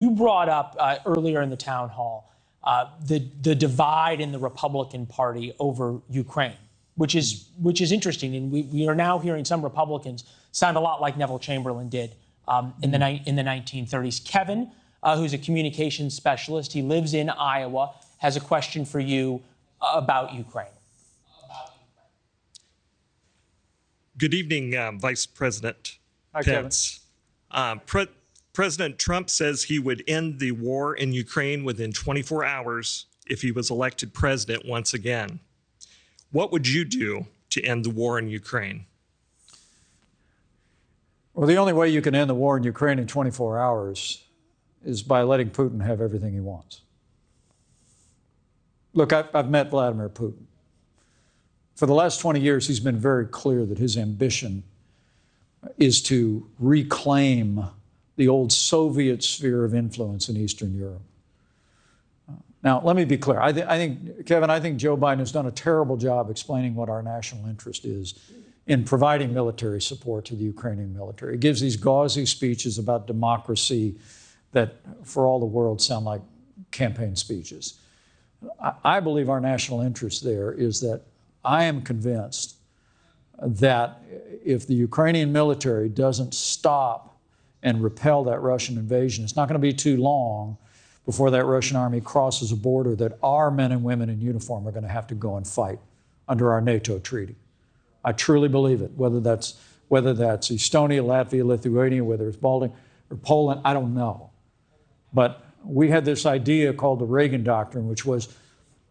You brought up earlier in the town hall the divide in the Republican Party over Ukraine, which is interesting. And we are now hearing some Republicans sound a lot like Neville Chamberlain did in the 1930s. Kevin, who's a communications specialist, he lives in Iowa, has a question for you about Ukraine. Good evening, Vice President Pence. President Trump says he would end the war in Ukraine within 24 hours if he was elected president once again. What would you do to end the war in Ukraine? Well, the only way you can end the war in Ukraine in 24 hours is by letting Putin have everything he wants. Look, I've met Vladimir Putin. For the last 20 years, he's been very clear that his ambition is to reclaim the old Soviet sphere of influence in Eastern Europe. Now, let me be clear. I think, Kevin, I think Joe Biden has done a terrible job explaining what our national interest is in providing military support to the Ukrainian military. He gives these gauzy speeches about democracy that, for all the world, sound like campaign speeches. I believe our national interest there is that I am convinced that if the Ukrainian military doesn't stop and repel that Russian invasion, it's not going to be too long before that Russian army crosses a border that our men and women in uniform are going to have to go and fight under our NATO treaty. I truly believe it. Whether that's Estonia, Latvia, Lithuania, whether it's Baltic or Poland, I don't know. But we had this idea called the Reagan Doctrine, which was,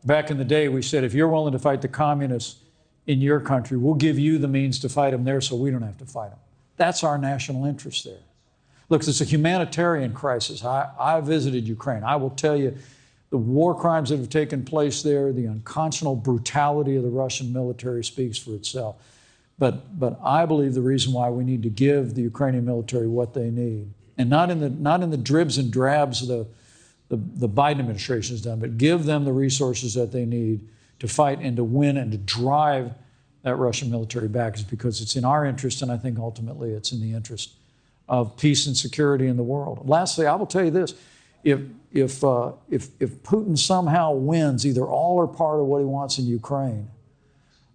back in the day, we said, if you're willing to fight the communists in your country, we'll give you the means to fight them there so we don't have to fight them. That's our national interest there. Look, it's a humanitarian crisis. I visited Ukraine. I will tell you, the war crimes that have taken place there, the unconscionable brutality of the Russian military speaks for itself. But I believe the reason why we need to give the Ukrainian military what they need, and not in the dribs and drabs the Biden administration has done, but give them the resources that they need to fight and to win and to drive that Russian military back, is because it's in our interest, and I think ultimately it's in the interest of peace and security in the world. Lastly, I will tell you this: if Putin somehow wins either all or part of what he wants in Ukraine,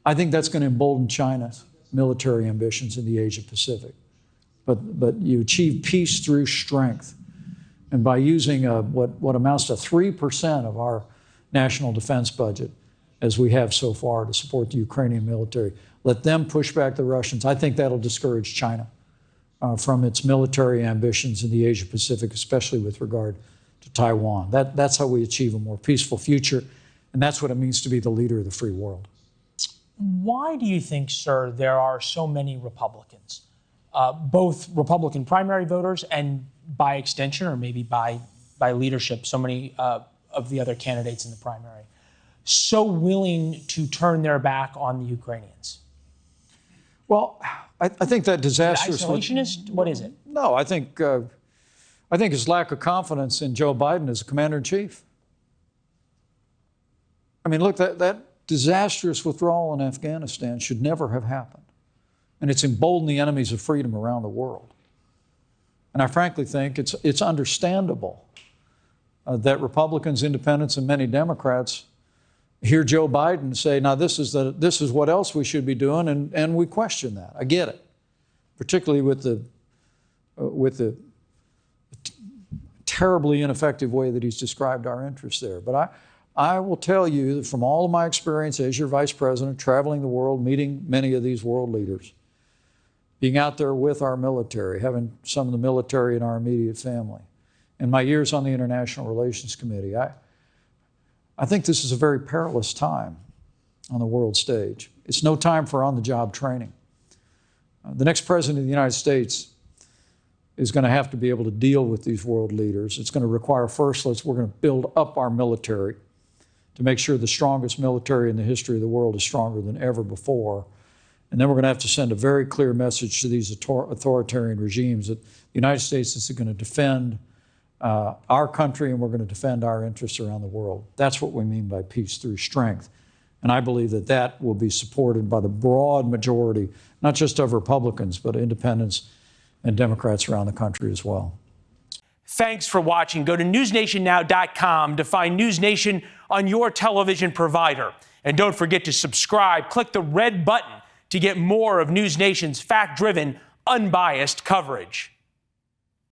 I think that's going to embolden China's military ambitions in the Asia Pacific. But you achieve peace through strength, and by using what amounts to 3% of our national defense budget, as we have so far, to support the Ukrainian military, let them push back the Russians. I think that'll discourage China from its military ambitions in the Asia Pacific, especially with regard to Taiwan. That's how we achieve a more peaceful future, and that's what it means to be the leader of the free world. Why do you think, sir, there are so many Republicans, both Republican primary voters and by extension, or maybe by leadership, so many of the other candidates in the primary, so willing to turn their back on the Ukrainians? Well, I think that disastrous... Isolationist? What is it? No, I think his lack of confidence in Joe Biden as a commander-in-chief. I mean, look, that disastrous withdrawal in Afghanistan should never have happened. And it's emboldened the enemies of freedom around the world. And I frankly think it's understandable that Republicans, independents, and many Democrats hear Joe Biden say, now this is what else we should be doing, and we question that. I get it, particularly with the terribly ineffective way that he's described our interests there. But I will tell you that from all of my experience as your vice president, traveling the world, meeting many of these world leaders, being out there with our military, having some of the military in our immediate family, and my years on the International Relations Committee, I think this is a very perilous time on the world stage. It's no time for on-the-job training. The next president of the United States is going to have to be able to deal with these world leaders. It's going to require, first, we're going to build up our military to make sure the strongest military in the history of the world is stronger than ever before. And then we're going to have to send a very clear message to these authoritarian regimes that the United States is going to defend our country, and we're going to defend our interests around the world. That's what we mean by peace through strength. And I believe that that will be supported by the broad majority, not just of Republicans, but independents and Democrats around the country as well. Thanks for watching. Go to newsnationnow.com to find News Nation on your television provider. And don't forget to subscribe. Click the red button to get more of News Nation's fact-driven, unbiased coverage.